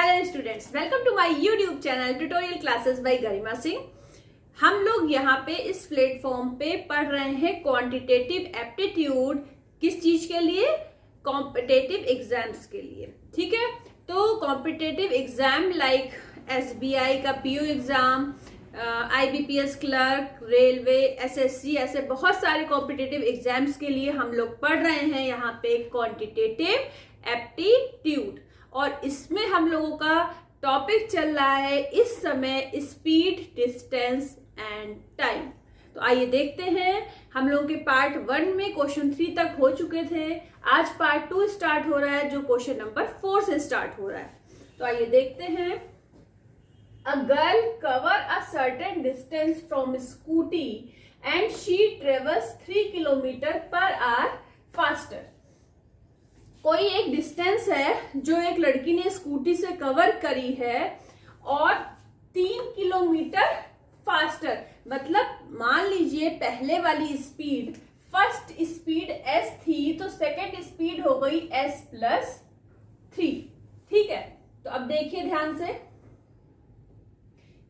Hello students, welcome to my YouTube channel tutorial classes by Garima Singh. हम लोग यहाँ पे इस प्लेटफॉर्म पे पढ़ रहे हैं क्वांटिटेटिव एप्टीट्यूड। किस चीज के लिए? कॉम्पिटेटिव एग्जाम्स के लिए। ठीक है, तो कॉम्पिटेटिव एग्जाम लाइक एसबीआई का PO exam, IBPS clerk, railway, SSC, ऐसे बहुत सारे कॉम्पिटेटिव एग्जाम्स के लिए हम लोग पढ़ रहे हैं यहाँ पे क्वांटिटेटिव एप्टीट्यूड। और इसमें हम लोगों का टॉपिक चल रहा है इस समय स्पीड, डिस्टेंस एंड टाइम। तो आइए देखते हैं। हम लोगों के पार्ट 1 में क्वेश्चन 3 तक हो चुके थे। आज पार्ट 2 स्टार्ट हो रहा है जो क्वेश्चन नंबर 4 से स्टार्ट हो रहा है। तो आइए देखते हैं। A girl cover a certain distance from scooty and she travels 3 kilometre per hour faster। कोई एक डिस्टेंस है जो एक लड़की ने स्कूटी से कवर करी है और 3 किलोमीटर फास्टर, मतलब मान लीजिए पहले वाली स्पीड, फर्स्ट स्पीड s थी तो सेकेंड स्पीड हो गई s+3। ठीक है, तो अब देखिए ध्यान से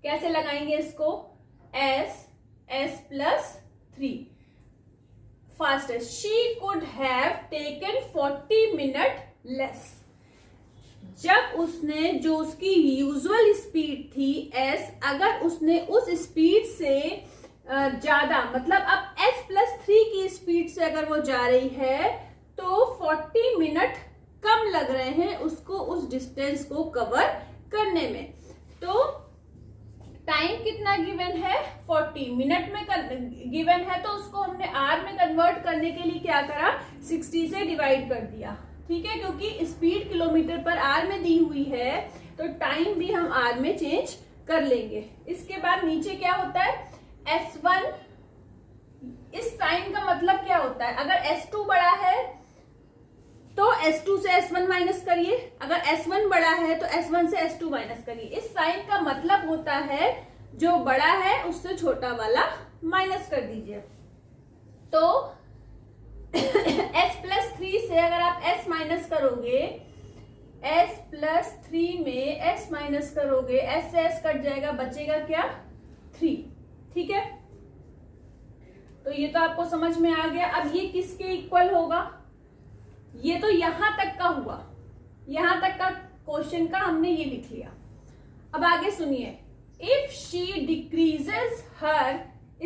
कैसे लगाएंगे इसको। s+3 faster. She could have taken 40 minute less. जब उसने जो उसकी यूजुअल स्पीड थी s, अगर उसने उस स्पीड से ज्यादा, मतलब अब s+3 की स्पीड से अगर वो जा रही है तो 40 मिनट कम लग रहे हैं उसको उस डिस्टेंस को कवर करने में। तो टाइम कितना गिवन है? 40 मिनट में गिवन है, तो उसको हमने आर में कन्वर्ट करने के लिए क्या करा? 60 से डिवाइड कर दिया। ठीक है, क्योंकि स्पीड किलोमीटर पर आर में दी हुई है तो टाइम भी हम आर में चेंज कर लेंगे। इसके बाद नीचे क्या होता है? S1। इस साइन का मतलब क्या होता है? अगर S2 बड़ा है तो S2 से S1 माइनस करिए, अगर S1 बड़ा है तो S1 से S2 माइनस करिए। इस साइन का मतलब होता है जो बड़ा है उससे छोटा वाला माइनस कर दीजिए। तो S+3 से अगर आप S माइनस करोगे, S+3 में S माइनस करोगे, S से S कट जाएगा, बचेगा क्या? 3। ठीक है, तो ये तो आपको समझ में आ गया। अब ये किसके इक्वल होगा? ये तो यहां तक का हुआ, यहां तक का क्वेश्चन का हमने ये लिख लिया। अब आगे सुनिए। If she decreases her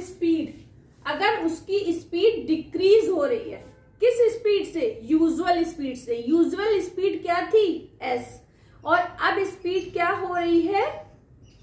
speed, अगर उसकी स्पीड डिक्रीज हो रही है, किस स्पीड से? यूजुअल स्पीड से। यूजुअल स्पीड क्या थी? s, और अब स्पीड क्या हो रही है?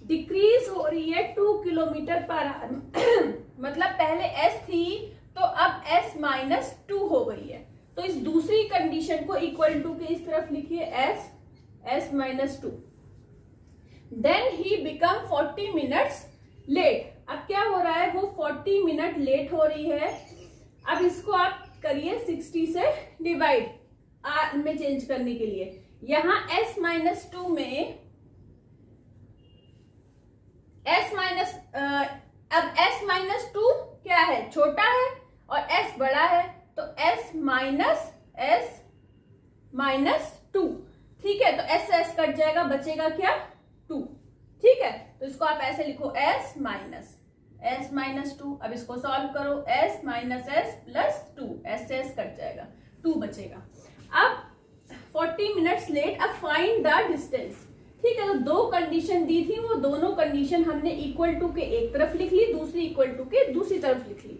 डिक्रीज हो रही है 2 किलोमीटर पर आवर। मतलब पहले s थी तो अब s-2 हो गई है। तो इस दूसरी कंडीशन को इक्वल टू के इस तरफ लिखिए, s-2। Then he become 40 minutes late. अब क्या हो रहा है? वो 40 मिनट लेट हो रही है। अब इसको आप करिए 60 से डिवाइड, आर में चेंज करने के लिए। यहां s-2 में अब s-2 क्या है? छोटा है और s बड़ा है, तो s-2। ठीक है, तो s से s कट जाएगा, बचेगा क्या? 2। ठीक है, तो इसको आप ऐसे लिखो, s-2। अब इसको सॉल्व करो, s-s+2, s से s कट जाएगा, 2 बचेगा। अब 40 मिनट्स लेट। अब फाइंड द डिस्टेंस। ठीक है, तो 2 कंडीशन दी थी, वो दोनों कंडीशन हमने इक्वल टू के एक तरफ लिख ली, दूसरी इक्वल टू के दूसरी तरफ लिख ली।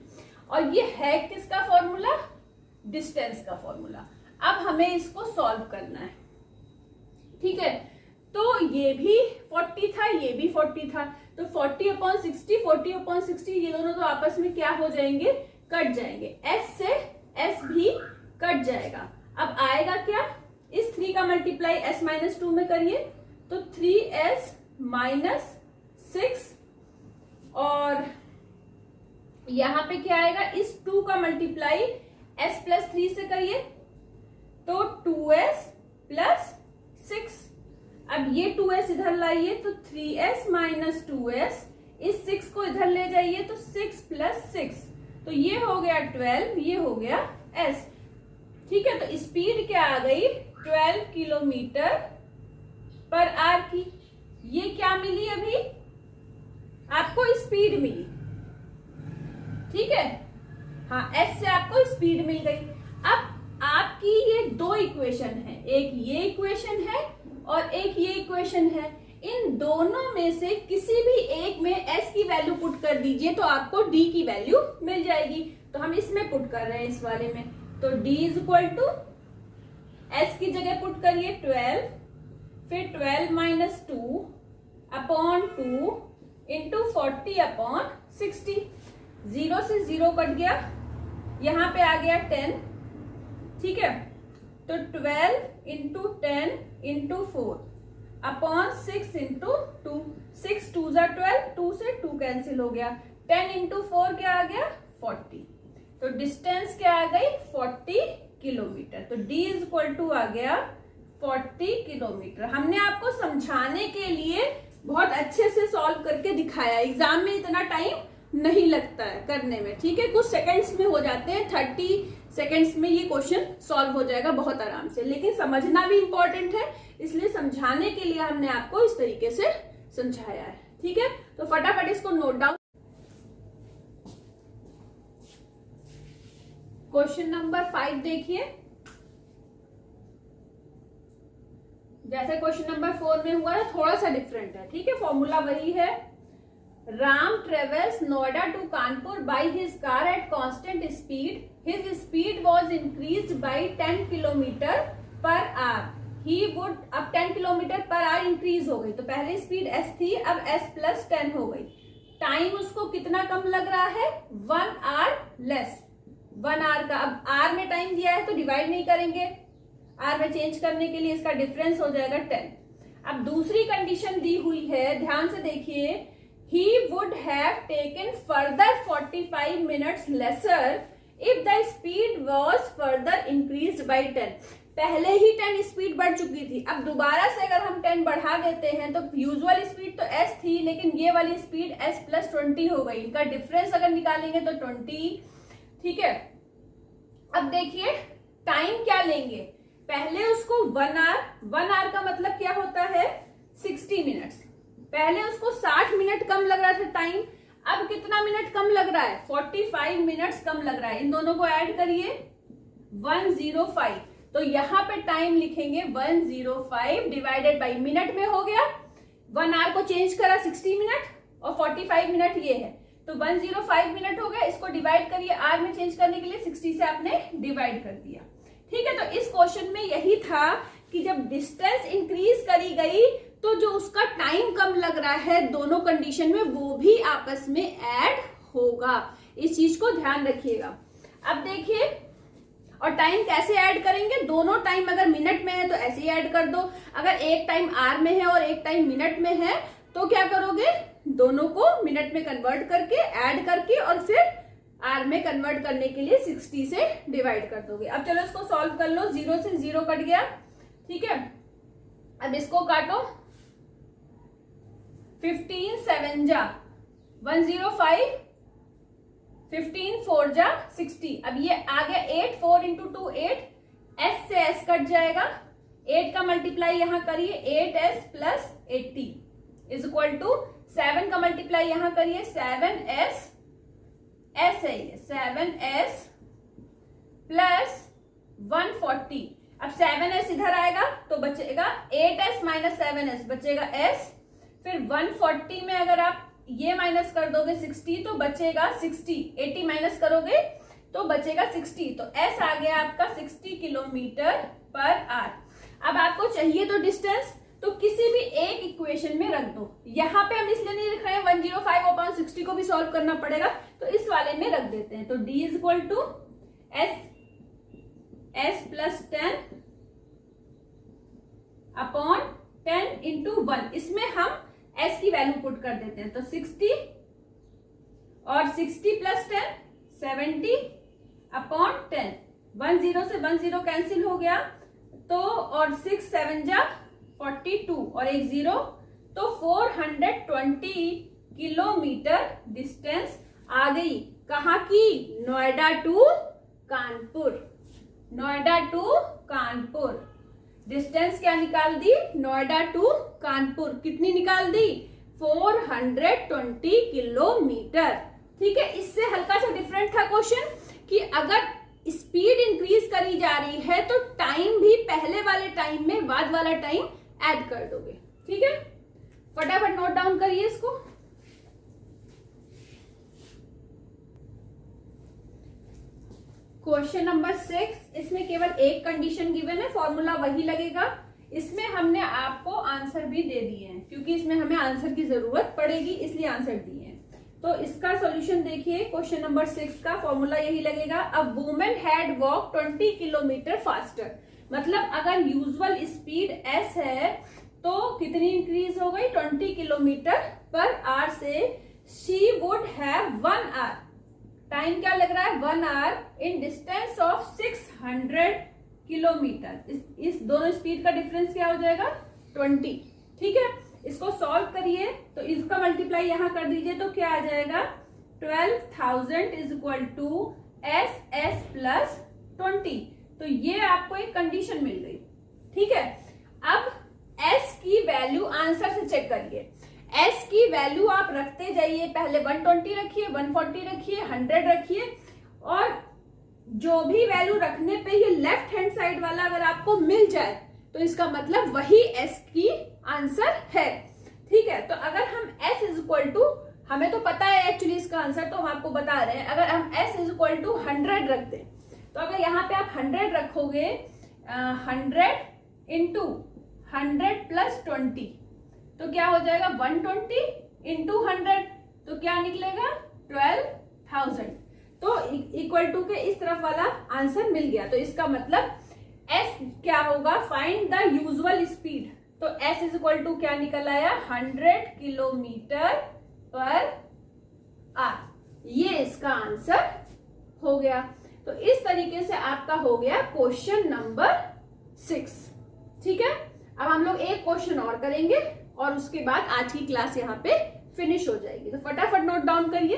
और ये है किसका फॉर्मूला? डिस्टेंस का फॉर्मूला। अब हमें इसको सॉल्व करना है। ठीक है, तो ये भी 40 था, ये भी 40 था, तो 40/60 ये दोनों तो आपस में क्या हो जाएंगे? कट जाएंगे। s से s भी कट जाएगा। अब आएगा क्या? इस 3 का मल्टीप्लाई s-2 में करिए तो 3s-6, और यहां पे क्या आएगा? इस 2 का मल्टीप्लाई s+3 से करिए तो 2s+6। अब ये 2s इधर लाइए तो 3s-2s, इस 6 को इधर ले जाइए तो 6+6, तो ये हो गया 12, ये हो गया s। ठीक है, तो स्पीड क्या आ गई? 12 किलोमीटर पर आर की। ये क्या मिली अभी आपको? स्पीड मिली, ठीक है। हाँ, एस से आपको स्पीड मिल गई। अब आपकी ये दो इक्वेशन है, एक ये इक्वेशन है और एक ये इक्वेशन है। इन दोनों में से किसी भी एक में एस की वैल्यू पुट कर दीजिए तो आपको डी की वैल्यू मिल जाएगी। तो हम इसमें पुट कर रहे हैं, इस वाले में। तो D is equal to S की जगह पुट करिए 12, फिर 12 माइनस 2 अपॉन 2 इंटू 40 अपॉन 60। 0 से 0 कट गया, यहां पे आ गया 10, ठीक है। तो 12 इंटू 10 इंटू 4 अपॉन 6 इंटू 2। 6 2 जा 12, 2 से 2 कैंसिल हो गया। 10 इंटू 4 क्या आ गया? 40। तो डिस्टेंस क्या आ गई? 40 किलोमीटर। तो D इज इक्वल टू आ गया 40 किलोमीटर। हमने आपको समझाने के लिए बहुत अच्छे से सॉल्व करके दिखाया। एग्जाम में इतना टाइम नहीं लगता है करने में, ठीक है। कुछ सेकंड्स में हो जाते हैं, 30 सेकंड्स में ये क्वेश्चन सॉल्व हो जाएगा बहुत आराम से। लेकिन समझना भी इंपॉर्टेंट है, इसलिए समझाने के लिए हमने आपको इस तरीके से समझाया है, ठीक है। तो फटाफट इसको नोट डाउन। क्वेश्चन नंबर 5 देखिए। जैसे क्वेश्चन नंबर 4 में हुआ ना, थोड़ा सा डिफरेंट है, ठीक है। फॉर्मूला वही है। Ram travels Noida to Kanpur by his car at constant speed. His speed was increased by 10 kilometre per hour. He would, अब 10 किलोमीटर पर आवर इंक्रीज हो गई, तो पहले स्पीड s थी, अब s प्लस 10 हो गई। टाइम उसको कितना कम लग रहा है? 1 आवर लेस। 1 आवर का, अब आर में टाइम दिया है तो डिवाइड नहीं करेंगे, आर में चेंज करने के लिए इसका डिफरेंस हो जाएगा 10। अब दूसरी कंडीशन दी हुई है, ध्यान से देखिए। He would have taken further 45 minutes lesser if the speed was further increased by 10। पहले ही 10 स्पीड बढ़ चुकी थी, अब दोबारा से अगर हम 10 बढ़ा देते हैं तो यूजुअल स्पीड तो s थी, लेकिन ये वाली स्पीड s प्लस 20 हो गई। इनका डिफरेंस अगर निकालेंगे तो 20, ठीक है। अब देखिए टाइम क्या लेंगे। पहले उसको 1 आवर का मतलब क्या होता है? 60 मिनट्स। पहले उसको 60 मिनट कम लग रहा था टाइम, अब कितना मिनट कम लग रहा है? 45 मिनट्स कम लग रहा है। इन दोनों को ऐड करिए, 105। तो यहां पे टाइम लिखेंगे 105 डिवाइडेड बाई मिनट में हो गया। 1 आवर को चेंज करा 60 मिनट और 45 मिनट ये है, तो 105 मिनट हो गया। इसको डिवाइड करिए, आर में चेंज करने के लिए 60 से आपने डिवाइड कर दिया, ठीक है। तो इस क्वेश्चन में यही था कि जब डिस्टेंस इंक्रीज करी गई तो जो उसका टाइम कम लग रहा है दोनों कंडीशन में, वो भी आपस में ऐड होगा। इस चीज को ध्यान रखिएगा। अब देखिए, और टाइम कैसे ऐड करेंगे? दोनों टाइम अगर मिनट में है तो ऐसे ही ऐड कर दो, अगर एक टाइम आर में है और एक टाइम मिनट में है तो क्या करोगे? दोनों को मिनट में कन्वर्ट करके ऐड करके और फिर आर में कन्वर्ट करने के लिए 60 से डिवाइड कर दोगे। अब चलो इसको सॉल्व कर लो। 0 से 0 कट गया, ठीक है। अब इसको काटो, 15 7 जा 105, 15 4 जा 60। अब ये आ गया 8, 4 इंटू 2 8, s से s कट जाएगा। 8 का मल्टीप्लाई यहां करिए, 8s plus 80 is equal to 7 का मल्टीप्लाई यहां करिए, 7s, s है ये 7s प्लस 140। अब 7s इधर आएगा तो बचेगा 8s माइनस 7s, बचेगा s। फिर 140 में अगर आप ये माइनस कर दोगे 60 तो बचेगा 60। 80 माइनस करोगे तो बचेगा 60। तो s आ गया आपका 60 किलोमीटर पर आवर। अब आपको चाहिए तो डिस्टेंस, तो किसी भी एक इक्वेशन में रख दो। यहाँ पे हम इसलिए नहीं लिख रहे हैं, 105/60 को भी सॉल्व करना पड़ेगा, तो इस वाले में रख देते हैं। तो d is equal to s plus 10 upon 10 into 1। इसमें हम s की वैल्यू पुट कर देते हैं, तो 60 और 60 प्लस 10 70 अपॉन 10। 10 से 10 कैंसिल हो गया, तो और 6 7 जा 42 और एक 0, तो 420 किलोमीटर डिस्टेंस आ गई। कहाँ की? Noida to Kanpur. Noida to Kanpur. Distance क्या निकाल दी, नोएडा टू कानपुर कितनी निकाल दी, 420 किलोमीटर। ठीक है, इससे हल्का सा डिफरेंट था क्वेश्चन कि अगर स्पीड इंक्रीज करी जा रही है तो टाइम भी पहले वाले टाइम में बाद वाला टाइम ऐड कर दोगे। ठीक है, फटाफट नोट डाउन करिए इसको। क्वेश्चन नंबर 6, इसमें केवल एक कंडीशन गिवन है, फॉर्मूला वही लगेगा। इसमें हमने आपको आंसर भी दे दिए हैं क्योंकि इसमें हमें आंसर की जरूरत पड़ेगी, इसलिए आंसर दिए हैं। तो इसका सॉल्यूशन देखिए, क्वेश्चन नंबर 6 का फॉर्मूला यही लगेगा। A woman had walk 20 kilometre faster, मतलब अगर यूजुअल स्पीड s है तो कितनी इंक्रीज हो गई, 20 किलोमीटर पर आवर से she would have 1 hour, time क्या लग रहा है 1 hour in distance of 600 kilometre. इस दोनों स्पीड का डिफरेंस क्या हो जाएगा 20। ठीक है, इसको सॉल्व करिए तो इसका मल्टीप्लाई यहां कर दीजिए तो क्या आ जाएगा 12,000 is equal to S plus 20। तो ये आपको एक कंडीशन मिल गई। ठीक है, अब s की वैल्यू आंसर से चेक करिए। s की वैल्यू आप रखते जाइए, पहले 120 रखिए, 140 रखिए, 100 रखिए, और जो भी वैल्यू रखने पे ये लेफ्ट हैंड साइड वाला अगर आपको मिल जाए तो इसका मतलब वही s की आंसर है। ठीक है, तो अगर हम s इज इक्वल टू, हमें तो पता है एक्चुअली इसका आंसर, तो हम आपको बता रहे हैं, अगर हम s इज इक्वल टू 100 रख दें तो अगर यहाँ पे आप 100 रखोगे, 100 इंटू 100 प्लस 20 तो क्या हो जाएगा 120 इंटू 100, तो क्या निकलेगा 12,000। तो इक्वल टू के इस तरफ वाला आंसर मिल गया। तो इसका मतलब s क्या होगा, फाइंड द यूजुअल स्पीड। तो s इज इक्वल टू क्या निकल आया 100 किलोमीटर पर आवर, ये इसका आंसर हो गया। तो इस तरीके से आपका हो गया क्वेश्चन नंबर 6। ठीक है, अब हम लोग एक क्वेश्चन और करेंगे और उसके बाद आज की क्लास यहाँ पे फिनिश हो जाएगी। तो फटाफट नोट डाउन करिए।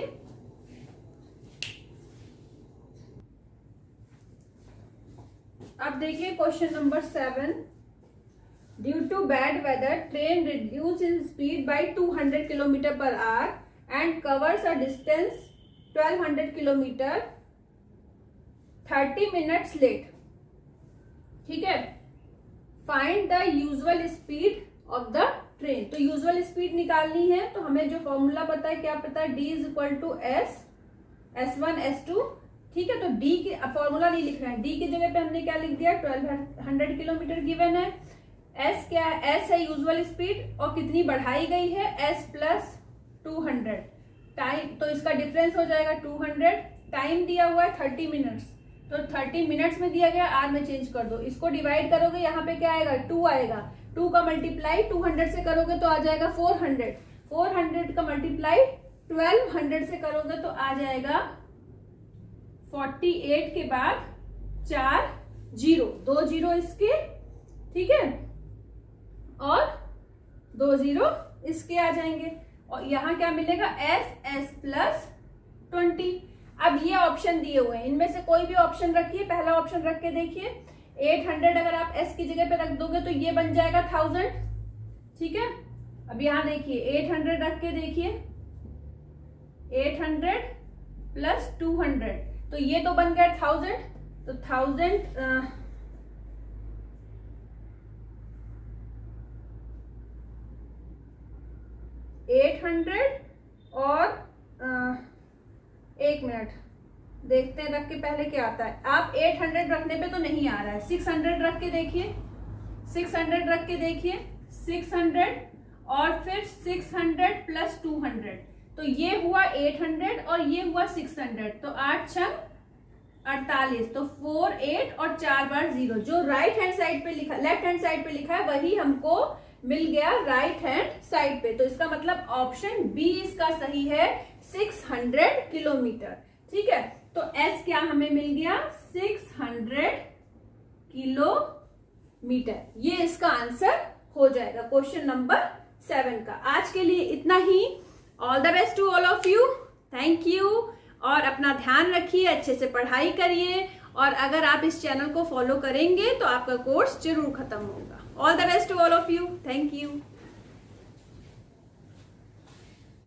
अब देखिए question number 7, due to bad weather train reduce in speed by 200 kilometre per hour and covers a distance 1200 kilometre 30 minutes late. ठीक है, find the usual speed of the train. तो यूजुअल स्पीड निकालनी है तो हमें जो फॉर्मूला पता है, क्या पता है, d is equal to s1 s2। ठीक है, तो d की फॉर्मूला नहीं लिख रहे हैं, d की जगह पे हमने क्या लिख दिया 1200 किलोमीटर गिवन है। s क्या है, s है यूजुअल स्पीड और कितनी बढ़ाई गई है s प्लस 200। टाइम तो इसका डिफरेंस हो जाएगा 200। टाइम दिया हुआ है 30 मिनट्स, तो 30 मिनट्स में दिया गया, आर में चेंज कर दो, इसको डिवाइड करोगे यहाँ पे क्या आएगा 2 आएगा, 2 का मल्टीप्लाई 200 से करोगे तो आ जाएगा 400, 400 का मल्टीप्लाई 1200 से करोगे तो आ जाएगा 48 के बाद 4 जीरो, 2 जीरो इसके, ठीक है, और 2 जीरो इसके आ जाएंगे और यहाँ क्या मिलेगा s प्लस 20। अब ये ऑप्शन दिए हुए हैं, इनमें से कोई भी ऑप्शन रखिए, पहला ऑप्शन रख के देखिए। 800 अगर आप s की जगह पे रख दोगे तो ये बन जाएगा 1000। ठीक है, अब यहाँ देखिए 800 रख के देखिए, 800 प्लस 200 तो ये तो बन गया 1000। तो 1000 800 और 1 मिनट देखते हैं रख के पहले क्या आता है। आप 800 रखने पे तो नहीं आ रहा है, 600 रख के देखिए, 600 रख के देखिए, 600 और फिर 600 प्लस 200 तो ये हुआ 800 और ये हुआ 600, तो 8 छंग 48, तो 4 8 और 4 बार 0। जो राइट हैंड साइड पे लिखा, लेफ्ट हैंड साइड पे लिखा है वही हमको मिल गया राइट हैंड साइड पे। तो इसका मतलब ऑप्शन बी इसका सही है, 600 किलोमीटर। ठीक है, तो S क्या हमें मिल गया 600 किलोमीटर, ये इसका आंसर हो जाएगा क्वेश्चन नंबर 7 का। आज के लिए इतना ही। All the best to all of you, thank you. और अपना ध्यान रखिए, अच्छे से पढ़ाई करिए और अगर आप इस चैनल को फॉलो करेंगे तो आपका कोर्स जरूर खत्म होगा। All the best to all of you. Thank you.